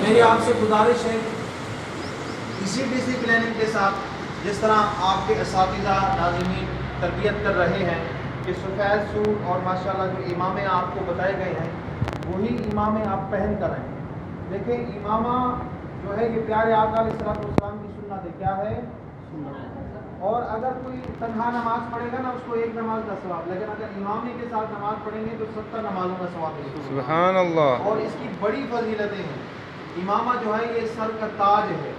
میری آپ سے گزارش ہے اسی ڈسپلننگ کے ساتھ جس طرح آپ کے اساتذہ ناظرین تربیت کر رہے ہیں کہ سفید سوٹ اور ماشاءاللہ جو امامے آپ کو بتائے گئے ہیں وہی امامے آپ پہن کر رہیں۔ دیکھیں امامہ جو ہے یہ پیارے آقا علیہ الصلوۃ والسلام کی سنت ہے، کیا ہے؟ اور اگر کوئی تنہا نماز پڑھے گا نا اس کو ایک نماز کا ثواب، لیکن اگر امامی کے ساتھ نماز پڑھیں گے تو 70 نمازوں کا ثواب ملے گا۔ سبحان اللہ۔ اور اس کی بڑی فضیلتیں ہیں۔ امامہ جو ہے یہ سر کا تاج ہے،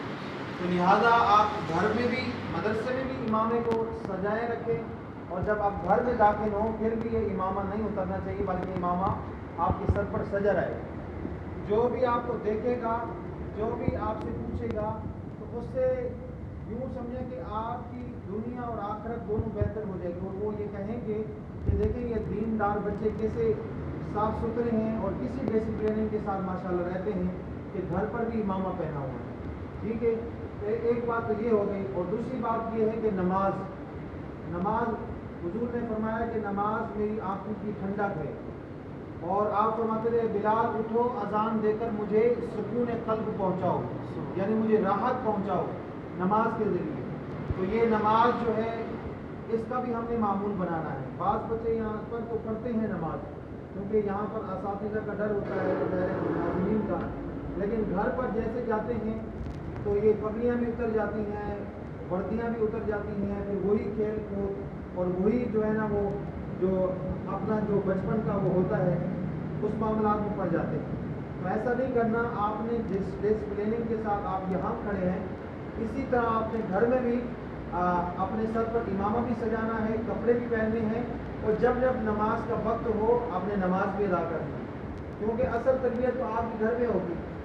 تو لہٰذا آپ گھر میں بھی مدرسے میں بھی امامے کو سجائے رکھیں، اور جب آپ گھر میں داخل ہوں پھر بھی یہ امامہ نہیں اترنا چاہیے بلکہ امامہ آپ کے سر پر سجا رہے۔ جو بھی آپ کو دیکھے گا، جو بھی آپ سے پوچھے گا تو اس سے یوں سمجھیں کہ آپ کی دنیا اور آخرت دونوں بہتر ہو جائے گی، اور وہ یہ کہیں گے کہ دیکھیں یہ دیندار بچے کیسے صاف ستھرے ہیں اور کسی ڈسپلننگ کے ساتھ ماشاءاللہ رہتے ہیں کہ گھر پر بھی امامہ پہنا ہوا ہے۔ ٹھیک ہے، ایک بات تو یہ ہو گئی، اور دوسری بات یہ ہے کہ نماز حضور نے فرمایا کہ نماز میری آنکھوں کی ٹھنڈک ہے، اور آپ فرماتے رہے بلال اٹھو اذان دے کر مجھے سکون قلب پہنچاؤ، یعنی مجھے راحت پہنچاؤ نماز کے ذریعے۔ تو یہ نماز جو ہے اس کا بھی ہم نے معمول بنانا ہے۔ بعض بچے یہاں پر تو پڑھتے ہیں نماز کیونکہ یہاں پر اساتذہ کا ڈر ہوتا ہے ناظرین کا، لیکن گھر پر جیسے جاتے ہیں تو یہ پگڑیاں بھی اتر جاتی ہیں، وردیاں بھی اتر جاتی ہیں، پھر وہی کھیل کود اور وہی جو ہے نا وہ جو اپنا جو بچپن کا وہ ہوتا ہے اس معاملات میں پڑ جاتے ہیں۔ تو ایسا نہیں کرنا، آپ نے جس ڈسپلننگ کے ساتھ آپ یہاں کھڑے ہیں اسی طرح آپ نے گھر میں بھی اپنے سر پر امامہ بھی سجانا ہے، کپڑے بھی پہننے ہیں، اور جب جب نماز کا وقت ہو آپ نے نماز بھی ادا کرنی ہے، کیونکہ اصل تربیت تو آپ کے گھر میں ہوگی۔